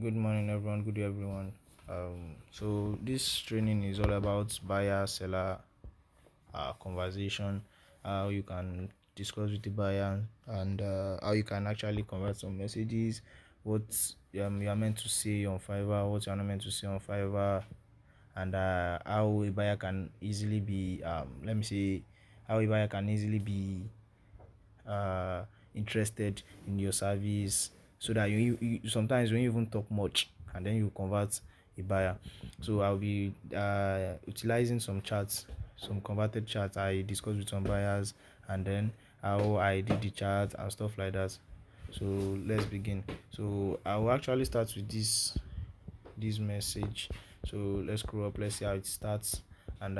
Good morning, everyone. Good day, everyone. So this training is all about buyer seller conversation, how you can discuss with the buyer, and how you can actually convert some messages, what you are meant to say on Fiverr, what you are not meant to say on Fiverr, and how a buyer can easily be let me say how a buyer can easily be uh, interested in your service, so that you sometimes when you even talk much and then you convert a buyer. So I'll be utilizing some charts, some converted charts I discussed with some buyers, and then how I did the chart and stuff like that. So let's begin. So I will actually start with this message. So let's scroll up, let's see how it starts, and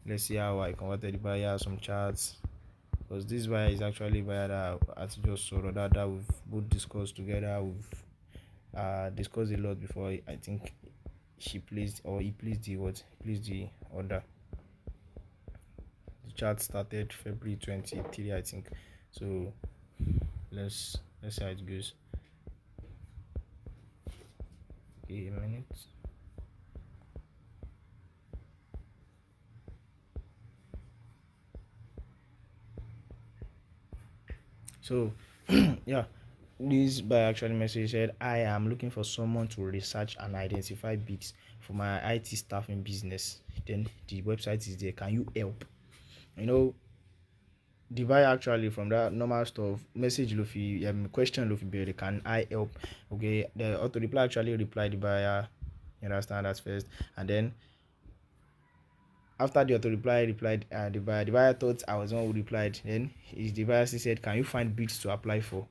let's see how I converted the buyer, some charts, because this buyer is actually a buyer that I had to just sort of that we've both discussed together. We've discussed a lot before. I think she placed or he placed the what he placed the order. The chat started February 23, I think. So let's see how it goes. Okay, a minute. So yeah, this buyer actually message said, I am looking for someone to research and identify bids for my IT staffing business. Then the website is there. Can you help? You know, the buyer actually from that normal stuff message Luffy question Luffy Berry, can I help? Okay, the auto reply actually replied the buyer. You understand that first, and then after the auto reply replied the buyer thought I was the one who replied. Then the buyer still said, can you find bids to apply for?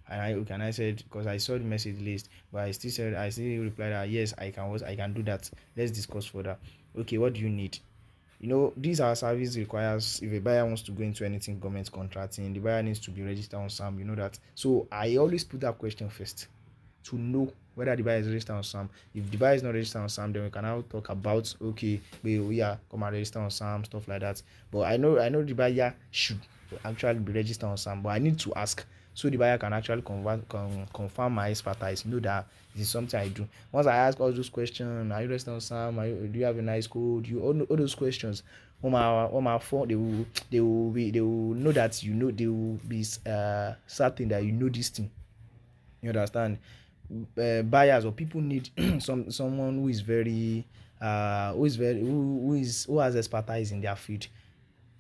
And I said, because I saw the message list, but I still replied that yes, I can do that. Let's discuss further. Okay, what do you need? These are service requires, if a buyer wants to go into anything government contracting, the buyer needs to be registered on SAM. You know that. So I always put that question first to know whether the buyer is registered on SAM. If the buyer is not registered on SAM, then we can now talk about, okay, we are come and register on SAM, stuff like that. But I know the buyer should actually be registered on SAM, but I need to ask so the buyer can actually confirm my expertise. Know that this is something I do. Once I ask all those questions, are you registered on SAM? Do you have a nice code? You all those questions. On my phone, they will know that they will be certain that you know this thing. You understand? Buyers or people need someone who has expertise in their field,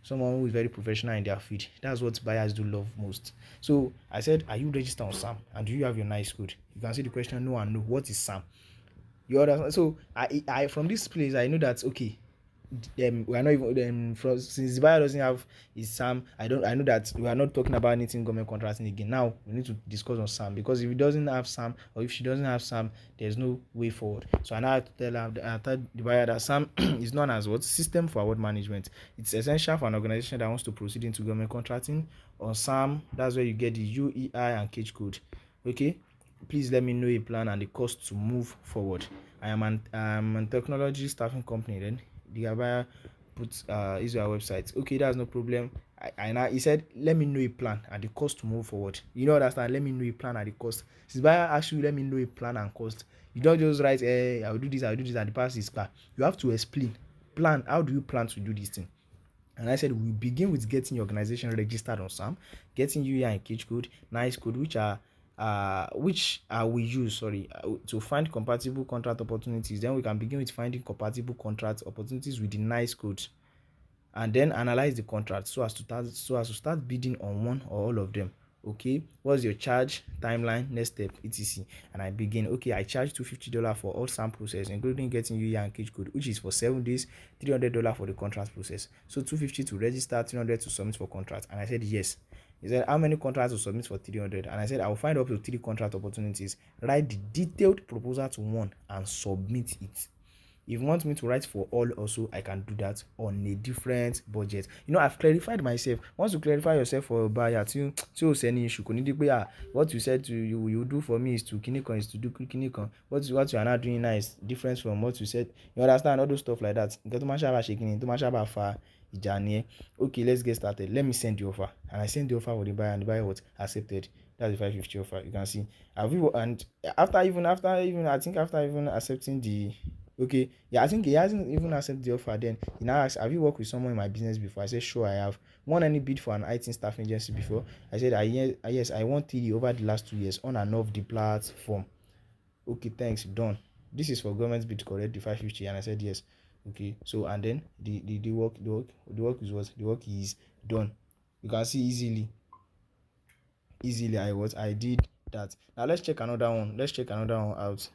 someone who is very professional in their field. That's what buyers do love most. So I said, are you registered on SAM and do you have your nice code? You can see the question no and no. What is SAM? You understand? So I from this place I know that, okay, we are not even from, since the buyer doesn't have his SAM. I know that we are not talking about anything government contracting again. Now we need to discuss on SAM, because if he doesn't have SAM or if she doesn't have SAM, there's no way forward. So I now have to tell the buyer that SAM is known as what? System for award management. It's essential for an organization that wants to proceed into government contracting. On SAM, that's where you get the UEI and cage code. Okay, please let me know a plan and the cost to move forward. I'm a technology staffing company. Then the buyer put Israel website. Okay, that's no problem. Now he said, let me know a plan and the cost to move forward. You know, understand? Let me know a plan and the cost. Since buyer asks you, let me know a plan and cost. You don't just write, I will do this, and the price is clear. You have to explain. Plan. How do you plan to do this thing? And I said, we begin with getting your organization registered on SAM, getting UEI and cage code, nice code, which we use to find compatible contract opportunities. Then we can begin with finding compatible contract opportunities with the nice code, and then analyze the contract so as to start bidding on one or all of them. Okay, what's your charge, timeline, next step, etc. And I begin. Okay, I charge $250 for all SAM process, including getting UEI and cage code, which is for 7 days, $300 for the contract process. So 250 to register, 300 to submit for contract. And I said yes. He said, how many contracts to submit for 300? And I said, I will find up to 3 contract opportunities, write the detailed proposal to one and submit it. If you want me to write for all also, I can do that on a different budget. I've clarified myself. Once you clarify yourself for a buyer, tí o sẹ́ni issue kò ní di pé what you said to you do for me is to kíní is to do kíní kan. What you are not doing now is different from what you said. You understand all those stuff like that. Nǹkan tó máa ṣábà ṣe kíni tó máa ṣábà fa ìjà nìyẹn. Okay, let's get started. Let me send the offer. And I sent the offer for the buyer, and the buyer what accepted. That's the 550 offer. You can see. Have you and after even I think after even accepting the okay, yeah, I think he hasn't even accepted the offer. Then he now asks, have you worked with someone in my business before? I said, sure, I have. Won any bid for an IT staff agency before? I said, yes, I won TD over the last 2 years on and off the platform. Okay, thanks, done. This is for government bid, correct? The 550, and I said yes. Okay, so and then the work is what the work is done. You can see easily I did that. Now let's check another one. Let's check another one out.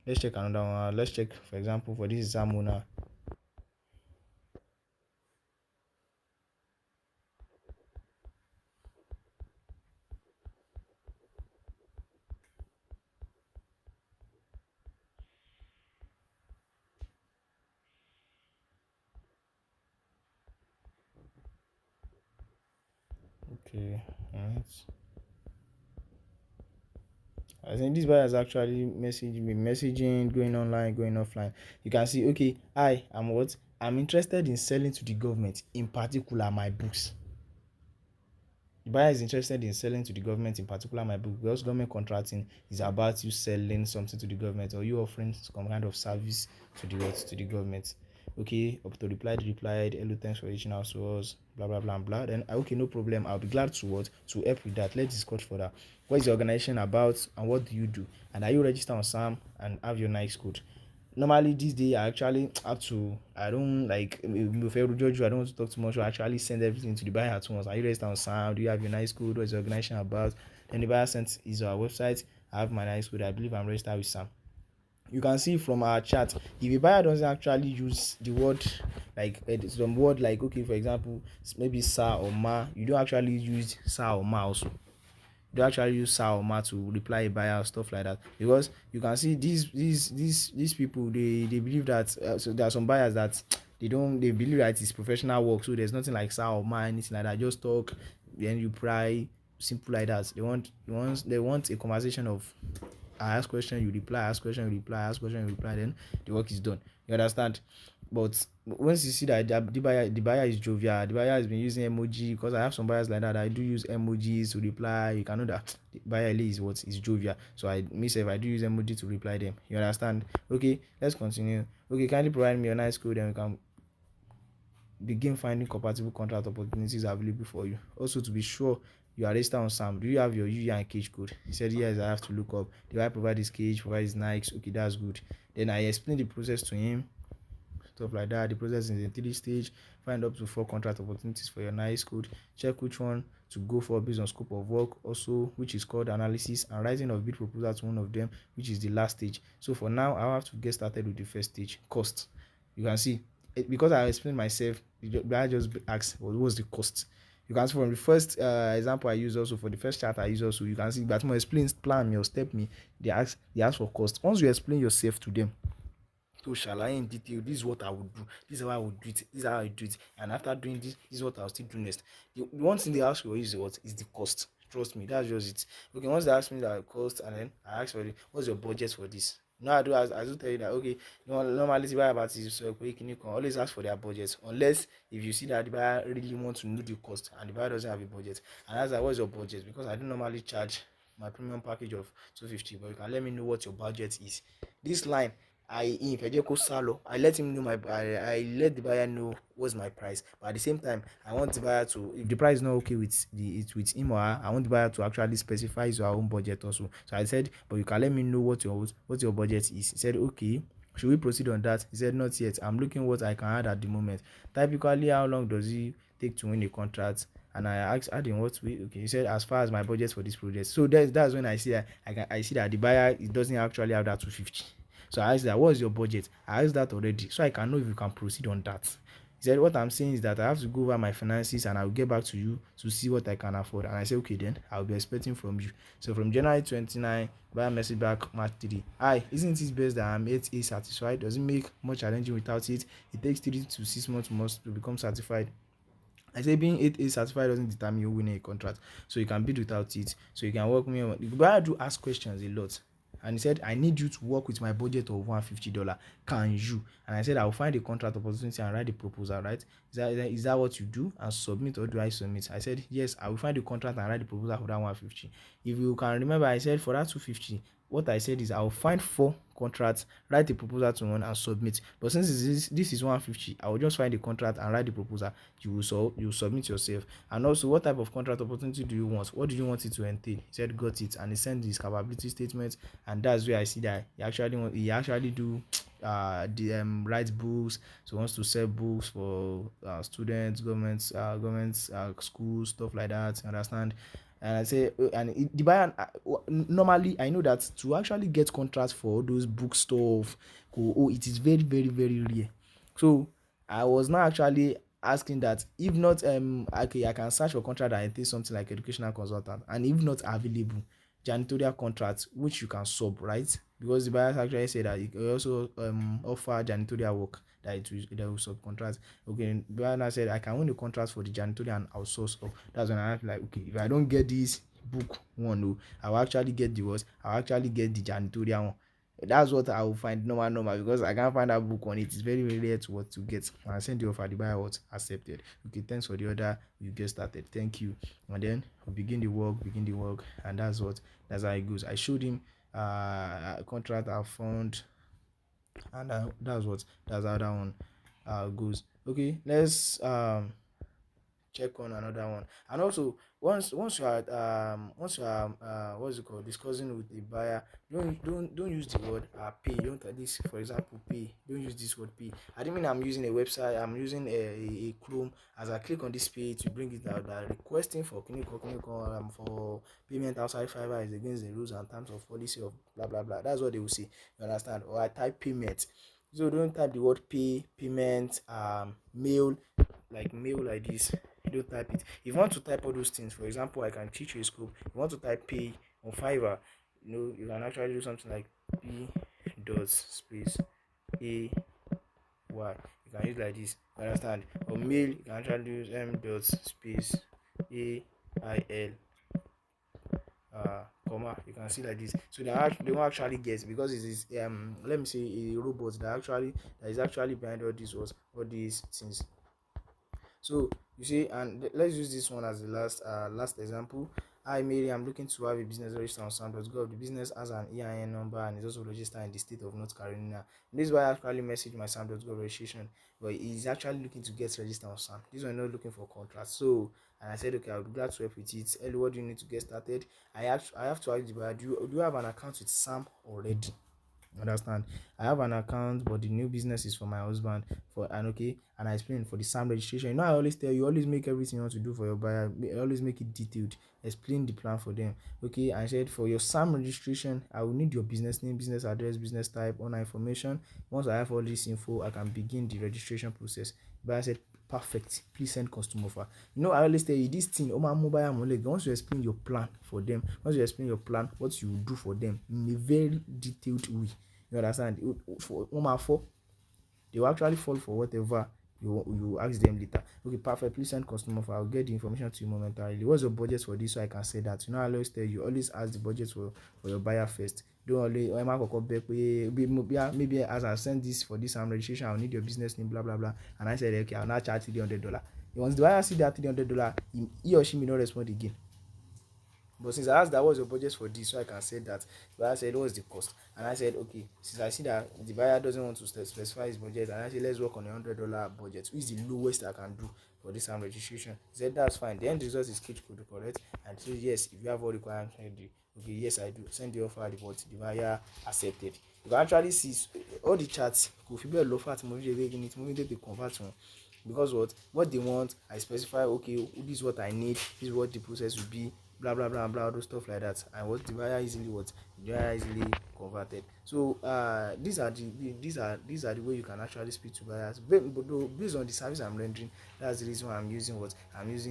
Let's check another one out. Let's check, for example, for this Zamuna. Okay, alright. I think this buyer is actually messaging, going online, going offline. You can see, okay, I'm what? I'm interested in selling to the government, in particular my books. The buyer is interested in selling to the government, in particular my book, because government contracting is about you selling something to the government or you offering some kind of service to the what, to the government. Okay, up to replied, hello, thanks for reaching out to us, blah blah blah blah. Then okay, no problem. I'll be glad to what to help with that. Let's discuss further. What is your organization about and what do you do? And are you registered on SAM and have your nice code? Normally this day I actually have to, I don't like if I judge you, I don't want to talk too much. I actually send everything to the buyer at once. Are you registered on sound? Do you have your nice code? What is the organization about? Then the buyer sent is our website. I have my nice code. I believe I'm registered with Sam. You can see from our chat, if a buyer doesn't actually use the word like some word like, okay, for example, maybe sir or ma, you don't actually use sir or ma also. They actually use SAR or MA to reply a buyer or stuff like that, because you can see these people, they believe that so there are some buyers that they believe that it's professional work, so there's nothing like SAR or MA, anything like that. Just talk, then you pry, simple like that. They want a conversation of I ask question, you reply, ask question, you reply, ask question, you reply, then the work is done. You understand? But once you see that the buyer is jovial, the buyer has been using emoji, because I have some buyers like that. I do use emojis to reply. You can know that the buyer is what is jovial. So I do use emoji to reply them. You understand? Okay, let's continue. Okay, kindly provide me a nice code, and we can begin finding compatible contract opportunities available for you. Also, to be sure you are registered on SAM, do you have your UU and cage code? He said yes, I have to look up. Do I provide his cage, provide his Nikes? Okay, that's good. Then I explained the process to him, stuff like that. The process is in 3 stage. Find up to 4 contract opportunities for your nice code. Check which one to go for based on scope of work, also which is called analysis, and writing of bid proposal to one of them, which is the last stage. So for now, I'll have to get started with the first stage, cost. You can see because I explained myself, I just asked what was the cost. You can see from the first example I use, also for the first chart I use, also you can see but more explains plan your step me, they ask for cost. Once you explain yourself to them, to ṣàlàyé in detail, this is what I would do, this is how I would do it, this is how I do it, and after doing this is what I'll still do next. The one thing they ask for is what is the cost. Trust me, that's just it. Okay, once they ask me that cost, and then I ask for it, what's your budget for this? No, I do tell you that, okay, normally the buyer about is can you can always ask for their budget, unless if you see that the buyer really want to know the cost and the buyer doesn't have a budget, and ask that what's your budget, because I don't normally charge my premium package of 250, but you can let me know what your budget is. This line ìfẹ́ kó sá lọ, I let him know I let the buyer know what's my price, but at the same time I want the buyer to, if the price is not okay with him or her, I want the buyer to actually specify his or her own budget also. So I said, but you can let me know what your budget is. He said, okay, should we proceed on that? He said, not yet, I'm looking what I can add at the moment. Typically, how long does it take to win a contract? And I asked, adding what way? Okay, he said, as far as my budget for this project. So that's when I see that I see that the buyer, it doesn't actually have that 250. So I asked that, what's your budget? I asked that already, so I can know if you can proceed on that. He said, what I'm saying is that I have to go over my finances and I'll get back to you to see what I can afford. And I said, okay, then I'll be expecting from you. So from January 29, buyer message back March 3. Hi, isn't it best that I'm 8A certified? Does it make much challenging without it? It takes 3 to 6 months to become certified. I say being 8A certified doesn't determine you winning a contract. So you can bid without it. So you can work me on. The buyer do ask questions a lot. And he said, I need you to work with my budget of $150. Can you? And I said, I'll find a contract opportunity and write the proposal, right? Is that what you do and submit, or do I submit? I said, yes, I will find the contract and write the proposal for that 150. If you can remember, I said for that 250, what I said is I'll find four contracts, write the proposal to one and submit. But since this is 150, I will just find the contract and write the proposal. You will submit yourself. And also, what type of contract opportunity do you want? What do you want it to entail? He said got it, and he sent his capability statement, and that's where I see that he actually do the write books. So he wants to sell books for students, governments, schools, stuff like that. You understand? And I say, the buyer, normally I know that to actually get contracts for all those book stuff, it is very, very, very rare. So I was not actually asking that, if not, okay, I can search for contract that entails something like educational consultant, and if not available, janitorial contracts which you can sub, right? Because the buyers actually say that you can also offer janitorial work that will subcontract. Okay, the buyer said I can win the contract for the janitorial and outsource. Oh, that's when I have like, okay, if I don't get this book one, no, I'll actually get the what? I'll actually get the janitorial one. That's what I will find normal, because I can't find that book on it. It's very, very rare to what to get. And I send the offer, the buyer what accepted. Okay, thanks for the order. You get started. Thank you. And then we begin the work, and that's how it goes. I showed him a contract I found, and that's how that one goes. Okay, let's check on another one. And also, once you are what's it called, discussing with the buyer, don't use the word pay. Don't this, for example, pay. Don't use this word pay. I didn't mean I'm using a website. I'm using a Chrome. As I click on this page to bring it out, that requesting for clinical for payment outside Fiverr is against the rules and terms of policy of blah blah blah. That's what they will say. You understand? Or I type payment. So don't type the word pay, payment, mail, like mail like this. You don't type it. If you want to type all those things, for example, I can teach you a scope. If you want to type pay on Fiverr, you can actually do something like p dot space a y. You can use like this. You understand? Or mail, you can actually use m dot space a I l comma. You can see like this. So they won't actually guess, because it is let me say a robot that is actually behind all these things. So you see, and let's use this one as the last example. Hi Mary, I'm looking to have a business registered on Sound.gov. The business has an EIN number and is also registered in the state of North Carolina. And this is why I actually messaged my Sound.gov registration, but he's actually looking to get registered on Sound. This one not looking for contract. So, and I said, okay, I'll be glad to help with it. Ellie, what do you need to get started? I have to ask the buyer, do you have an account with Sam already? Understand? I have an account, but the new business is for my husband. And I explain for the SAM registration. I always tell you, always make everything you want to do for your buyer, always make it detailed. Explain the plan for them. Okay, I said for your SAM registration, I will need your business name, business address, business type, owner information. Once I have all this info, I can begin the registration process. But I said, perfect. Please send custom offer. I always tell you this thing. Once you explain your plan for them, once you explain your plan, what you will do for them in a very detailed way. You understand? For they will actually fall for whatever you ask them later. Okay, perfect. Please send customer offer. I'll get the information to you momentarily. What's your budget for this, so I can say that? I always tell you, always ask the budget for your buyer first. Don't always maybe as I send this for this registration, I'll need your business name, blah blah blah. And I said, okay, I'll now charge $300. Once the buyer see that $300, he or she may not respond again. But since I asked that was your budget for this, so I can say that, the buyer said, what's the cost? And I said, okay, since I see that the buyer doesn't want to specify his budget, and I said, let's work on $100 budget, which is the lowest I can do for this registration. He said, that's fine. The end result is code correct. And so, yes, if you have all requirements, okay, yes, I do. Send the offer, the buyer accepted. You can actually see all the charts. If you build offer to moving they convert to, because what they want, I specify, okay, this is what I need, this is what the process will be, blah blah blah blah, all those stuff like that. And what the buyer easily converted. So these are the way you can actually speak to buyers. But based on the service I'm rendering, that's the reason why I'm using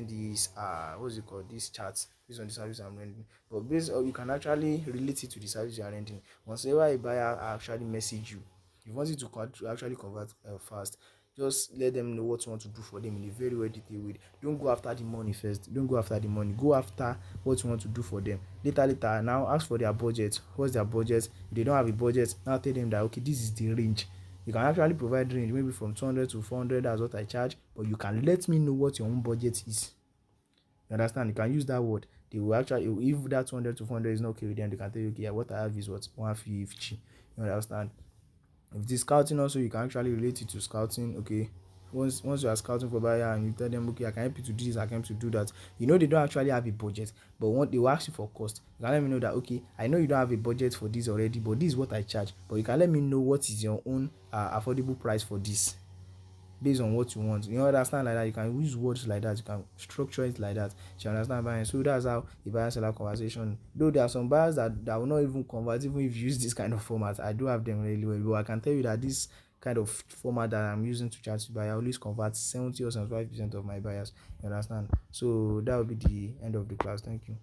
this what's it called, these charts, based on the service I'm rendering. But based on, you can actually relate it to the service you are rendering. Once ever a buyer actually message you, if you want it to actually convert fast, Just let them know what you want to do for them in a very well detailed way. Don't go after the money first. Don't go after the money. Go after what you want to do for them. Later, now ask for their budget. What's their budget? If they don't have a budget, now tell them that okay, this is the range. You can actually provide range maybe from 200 to 400. That's what I charge. But you can let me know what your own budget is. You understand? You can use that word. They will actually, if that 200 to 400 is not okay with them, they can tell you, okay, yeah, what I have is what 150. You understand? If it is scouting also, you can actually relate it to scouting. Okay, once you are scouting for buyer and you tell them, okay, I can help you to do this, I can help you to do that. You know they don't actually have a budget, but what they will ask you for cost. You can let me know that, okay, I know you don't have a budget for this already, but this is what I charge. But you can let me know what is your own affordable price for this, based on what you want. You understand like that. You can use words like that. You can structure it like that. You understand buying? So that's how a buyer seller conversation. Though there are some buyers that will not even convert even if you use this kind of format. I do have them really well, but I can tell you that this kind of format that I'm using to chat to buyer, I always convert 70 or 75% of my buyers. You understand? So that will be the end of the class. Thank you.